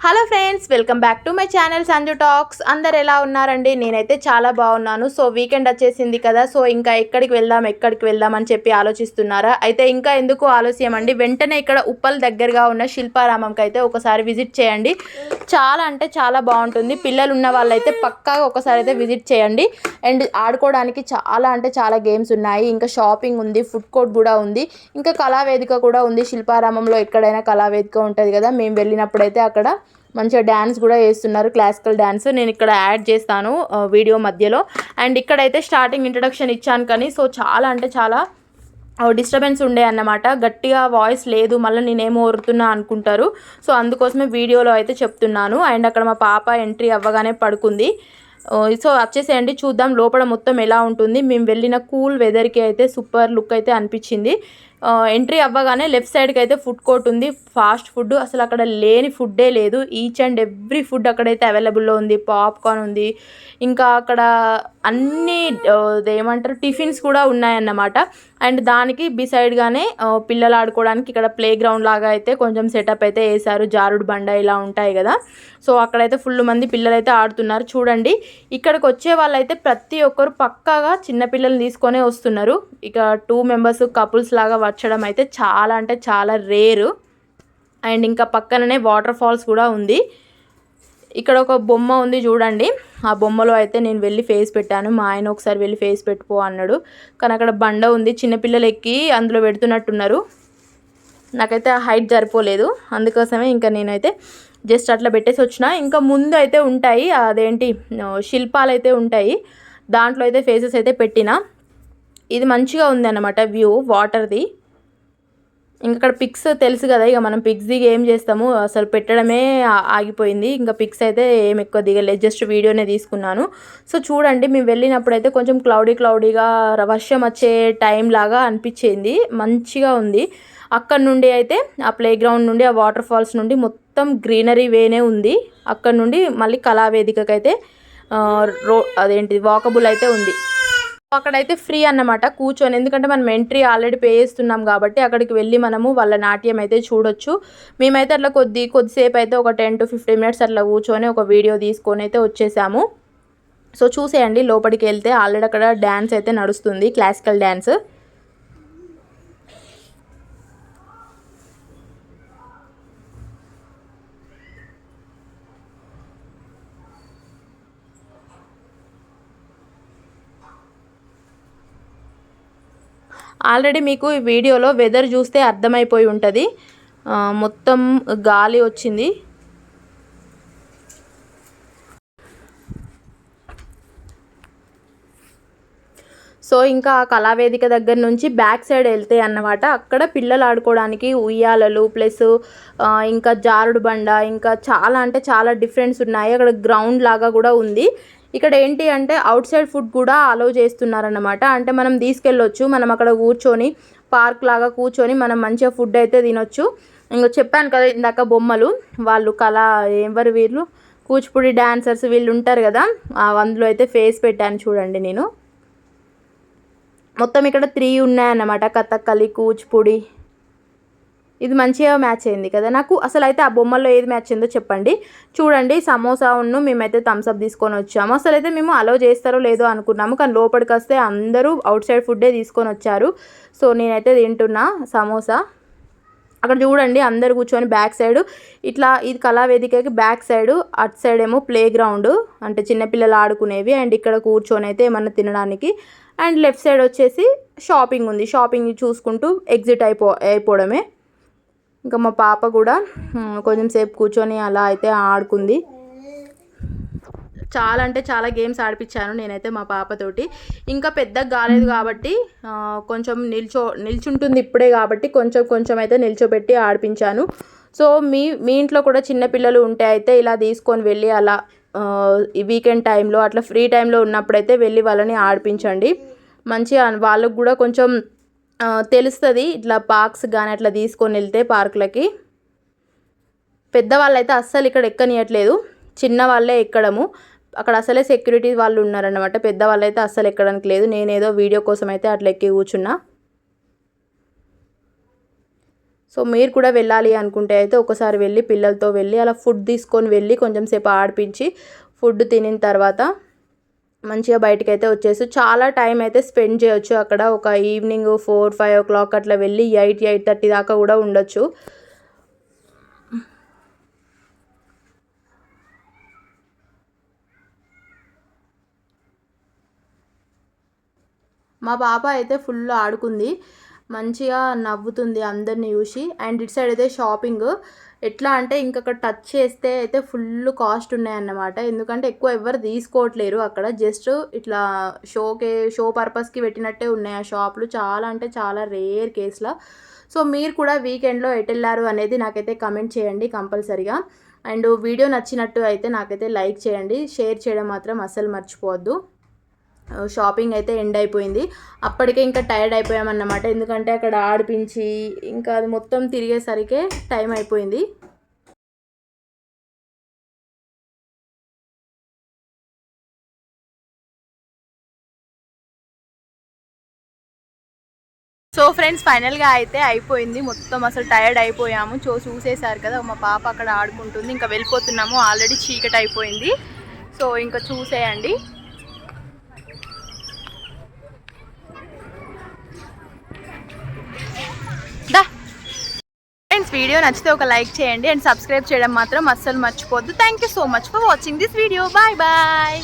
Hello friends, welcome back to my channel Sanju talks. అందరు ఎలా ఉన్నారండి? నేనైతే చాలా బాగున్నాను. సో వీకెండ్ వచ్చేసింది కదా, సో ఇంకా ఎక్కడికి వెళ్దాం అని చెప్పి ఆలోచిస్తున్నారా? అయితే ఇంకా ఎందుకు ఆలస్యం అండి, వెంటనే ఇక్కడ ఉప్పల్ దగ్గరగా ఉన్న శిల్పారామంకి అయితే ఒకసారి విజిట్ చేయండి. చాలా అంటే చాలా బాగుంటుంది. పిల్లలు ఉన్న వాళ్ళైతే పక్కాగా ఒకసారి అయితే విజిట్ చేయండి. అండ్ ఆడుకోవడానికి చాలా అంటే చాలా గేమ్స్ ఉన్నాయి. ఇంకా షాపింగ్ ఉంది, ఫుడ్ కోర్ట్ కూడా ఉంది, ఇంకా కళావేదిక కూడా ఉంది. శిల్పారామంలో ఎక్కడైనా కళావేదిక ఉంటుంది కదా, మేము వెళ్ళినప్పుడైతే అక్కడ మంచిగా డ్యాన్స్ కూడా వేస్తున్నారు, క్లాసికల్ డ్యాన్స్. నేను ఇక్కడ యాడ్ చేస్తాను వీడియో మధ్యలో. అండ్ ఇక్కడైతే స్టార్టింగ్ ఇంట్రడక్షన్ ఇచ్చాను కానీ సో చాలా అంటే చాలా డిస్టర్బెన్స్ ఉండే అన్నమాట. గట్టిగా వాయిస్ లేదు, మళ్ళీ నేనేమో ఓరుతున్నా అనుకుంటారు. సో అందుకోసమే వీడియోలో అయితే చెప్తున్నాను. అండ్ అక్కడ మా పాప ఎంట్రీ అవ్వగానే పడుకుంది. సో వచ్చేసేయండి, చూద్దాం లోపల మొత్తం ఎలా ఉంటుంది. మేము వెళ్ళిన కూల్ వెదర్కి అయితే సూపర్ లుక్ అయితే అనిపించింది. ఎంట్రీ అవ్వగానే లెఫ్ట్ సైడ్కి అయితే ఫుడ్ కోర్ట్ ఉంది, ఫాస్ట్ ఫుడ్. అసలు అక్కడ లేని ఫుడ్డే లేదు. ఈచ్ అండ్ ఎవ్రీ ఫుడ్ అక్కడైతే అవైలబుల్లో ఉంది. పాప్కార్న్ ఉంది, ఇంకా అక్కడ అన్ని ఏమంటారు టిఫిన్స్ కూడా ఉన్నాయన్నమాట. అండ్ దానికి బిసైడ్గానే పిల్లలు ఆడుకోవడానికి ఇక్కడ ప్లే గ్రౌండ్ లాగా అయితే కొంచెం సెటప్ అయితే వేశారు. జారుడు బండ ఇలా ఉంటాయి కదా, సో అక్కడైతే ఫుల్ మంది పిల్లలు అయితే ఆడుతున్నారు. చూడండి, ఇక్కడికి వచ్చే వాళ్ళైతే ప్రతి ఒక్కరు పక్కాగా చిన్నపిల్లల్ని తీసుకొనే వస్తున్నారు. ఇక 2 మెంబర్స్ కపుల్స్ లాగా వచ్చడం అయితే చాలా అంటే చాలా రేరు. అండ్ ఇంకా పక్కననే వాటర్ ఫాల్స్ కూడా ఉంది. ఇక్కడ ఒక బొమ్మ ఉంది చూడండి, ఆ బొమ్మలో అయితే నేను వెళ్ళి ఫేస్ పెట్టాను. మా ఆయన ఒకసారి వెళ్ళి ఫేస్ పెట్టుకో అన్నాడు, కానీ అక్కడ బండ ఉంది, చిన్నపిల్లలు ఎక్కి అందులో పెడుతున్నట్టున్నారు. నాకైతే ఆ హైట్ సరిపోలేదు, అందుకోసమే ఇంకా నేనైతే జస్ట్ అట్లా పెట్టేసి వచ్చిన. ఇంకా ముందు అయితే ఉంటాయి, అదేంటి శిల్పాలు అయితే ఉంటాయి, దాంట్లో అయితే ఫేసెస్ అయితే పెట్టిన. ఇది మంచిగా ఉంది అన్నమాట వ్యూ వాటర్ది. ఇంకా అక్కడ పిక్స్ తెలుసు కదా, ఇక మనం పిక్స్ దిగి ఏం చేస్తాము, అసలు పెట్టడమే ఆగిపోయింది. ఇంకా పిక్స్ అయితే ఏం ఎక్కువ దిగలేదు, జస్ట్ వీడియోనే తీసుకున్నాను. సో చూడండి, మేము వెళ్ళినప్పుడు అయితే కొంచెం క్లౌడీగా వర్షం వచ్చే టైం లాగా అనిపించింది, మంచిగా ఉంది. అక్కడ నుండి అయితే ఆ ప్లే గ్రౌండ్ నుండి ఆ వాటర్ ఫాల్స్ నుండి మొత్తం గ్రీనరీ వేనే ఉంది. అక్కడ నుండి మళ్ళీ కళావేదికకి అయితే అదేంటి వాకబుల్ అయితే ఉంది. అక్కడైతే ఫ్రీ అన్నమాట కూర్చొని, ఎందుకంటే మనం ఎంట్రీ ఆల్రెడీ పే చేస్తున్నాం కాబట్టి అక్కడికి వెళ్ళి మనము వాళ్ళ నాట్యం అయితే చూడొచ్చు. మేమైతే అట్లా కొద్దిసేపు అయితే ఒక 10 to 15 minutes అట్లా కూర్చొని ఒక వీడియో తీసుకొని అయితే వచ్చేసాము. సో చూసేయండి, లోపలికి వెళ్తే ఆల్రెడీ అక్కడ డ్యాన్స్ అయితే నడుస్తుంది, క్లాసికల్ డ్యాన్స్. ఆల్రెడీ మీకు ఈ వీడియోలో వెదర్ చూస్తే అర్థమైపోయి ఉంటుంది, మొత్తం గాలి వచ్చింది. సో ఇంకా ఆ కళావేదిక దగ్గర నుంచి బ్యాక్ సైడ్ వెళ్తే అన్నమాట, అక్కడ పిల్లలు ఆడుకోవడానికి ఉయ్యాలలు ప్లస్ ఇంకా జారుడు బండ, ఇంకా చాలా అంటే చాలా డిఫరెన్స్ ఉన్నాయి. అక్కడ గ్రౌండ్ లాగా కూడా ఉంది. ఇక్కడ ఏంటి అంటే అవుట్ సైడ్ ఫుడ్ కూడా అలౌ చేస్తున్నారన్నమాట. అంటే మనం తీసుకెళ్ళొచ్చు, మనం అక్కడ కూర్చొని పార్క్ లాగా కూర్చొని మనం మంచిగా ఫుడ్ అయితే తినొచ్చు. ఇంకా చెప్పాను కదా ఇందాక బొమ్మలు, వాళ్ళు ఎవరు వీళ్ళు కూచిపూడి డాన్సర్స్ వీళ్ళు ఉంటారు కదా, అందులో అయితే ఫేస్ పెట్టాను చూడండి నేను. మొత్తం ఇక్కడ 3 ఉన్నాయన్నమాట, కథక్కలి, కూచిపూడి. ఇది మంచిగా మ్యాచ్ అయింది కదా నాకు. అసలు అయితే ఆ బొమ్మల్లో ఏది మ్యాచ్ అయిందో చెప్పండి. చూడండి, సమోసా మేమైతే థమ్స్అప్ తీసుకొని వచ్చాము. అసలు అయితే మేము అలౌ చేస్తారో లేదో అనుకున్నాము, కానీ లోపలికి వస్తే అందరూ అవుట్ సైడ్ ఫుడ్డే తీసుకొని వచ్చారు. సో నేనైతే తింటున్నా సమోసా. అక్కడ చూడండి అందరు కూర్చొని బ్యాక్ సైడ్ ఇట్లా, ఇది కళావేదికకి బ్యాక్ సైడ్, అటు సైడ్ ఏమో ప్లే గ్రౌండ్ అంటే చిన్నపిల్లలు ఆడుకునేవి, అండ్ ఇక్కడ కూర్చొని అయితే ఏమన్నా తినడానికి. అండ్ లెఫ్ట్ సైడ్ వచ్చేసి షాపింగ్ ఉంది, షాపింగ్ చూసుకుంటూ ఎగ్జిట్ అయిపోవడమే. ఇంకా మా పాప కూడా కొంచెం సేపు కూర్చొని అలా అయితే ఆడుకుంది. చాలా అంటే చాలా గేమ్స్ ఆడిపించాను నేనైతే మా పాపతోటి. ఇంకా పెద్దగా కాలేదు కాబట్టి కొంచెం నిల్చుంటుంది ఇప్పుడే కాబట్టి కొంచెం అయితే నిల్చోబెట్టి ఆడిపించాను. సో మీ ఇంట్లో కూడా చిన్నపిల్లలు ఉంటే అయితే ఇలా తీసుకొని వెళ్ళి అలా ఈ వీకెండ్ టైంలో అట్లా ఫ్రీ టైంలో ఉన్నప్పుడైతే వెళ్ళి వాళ్ళని ఆడిపించండి. మంచిగా వాళ్ళకు కూడా కొంచెం తెలుస్తుంది, ఇట్లా పార్క్స్ కానీ అట్లా తీసుకొని వెళ్తే పార్కులకి. పెద్దవాళ్ళు అయితే అస్సలు ఇక్కడ ఎక్కనియట్లేదు, చిన్న వాళ్ళే ఎక్కడము. అక్కడ అసలే సెక్యూరిటీ వాళ్ళు ఉన్నారన్నమాట, పెద్దవాళ్ళు అయితే అస్సలు ఎక్కడానికి లేదు. నేనేదో వీడియో కోసం అయితే అట్లా ఎక్కి కూర్చున్నా. సో మీరు కూడా వెళ్ళాలి అనుకుంటే అయితే ఒకసారి వెళ్ళి పిల్లలతో వెళ్ళి అలా ఫుడ్ తీసుకొని వెళ్ళి కొంచెం సేపు ఆడిపించి ఫుడ్ తినిన తర్వాత మంచిగా బయటకైతే వచ్చేసి చాలా టైం అయితే స్పెండ్ చేయొచ్చు అక్కడ. ఒక ఈవినింగ్ 4-5 ఓ క్లాక్ అట్లా వెళ్ళి 8-8:30 దాకా కూడా ఉండొచ్చు. మా పాప అయితే ఫుల్ ఆడుకుంది, మంచిగా నవ్వుతుంది అందరిని చూసి. అండ్ ఇటు సైడ్ అయితే షాపింగ్ ఎట్లా అంటే ఇంకక్కడ టచ్ చేస్తే అయితే ఫుల్ కాస్ట్ ఉన్నాయన్నమాట. ఎందుకంటే ఎక్కువ ఎవరు తీసుకోవట్లేరు అక్కడ, జస్ట్ ఇట్లా షో పర్పస్కి పెట్టినట్టే ఉన్నాయి ఆ షాపులు. చాలా అంటే చాలా రేర్ కేసులో. సో మీరు కూడా వీకెండ్లో ఎటు వెళ్ళారు అనేది నాకైతే కమెంట్ చేయండి కంపల్సరీగా. అండ్ వీడియో నచ్చినట్టు అయితే నాకైతే లైక్ చేయండి, షేర్ చేయడం మాత్రం అస్సలు మర్చిపోవద్దు. షాపింగ్ అయితే ఎండ్ అయిపోయింది. అప్పటికే ఇంకా టైర్డ్ అయిపోయామన్నమాట, ఎందుకంటే అక్కడ ఆడిపించి ఇంకా అది మొత్తం తిరిగేసరికి టైం అయిపోయింది. సో ఫ్రెండ్స్ ఫైనల్గా అయితే అయిపోయింది మొత్తం, అసలు టైర్డ్ అయిపోయాము. చూసేసారు కదా మా పాప అక్కడ ఆడుకుంటుంది, ఇంకా వెళ్ళిపోతున్నాము. ఆల్రెడీ చీకటి అయిపోయింది. సో ఇంకా చూసేయండి. ఫ్రెండ్స్ వీడియో నచ్చితే ఒక లైక్ చేయండి అండ్ సబ్స్క్రైబ్ చేయడం మాత్రం అస్సలు మర్చిపోద్దు. Thank you so much for watching this video. Bye bye.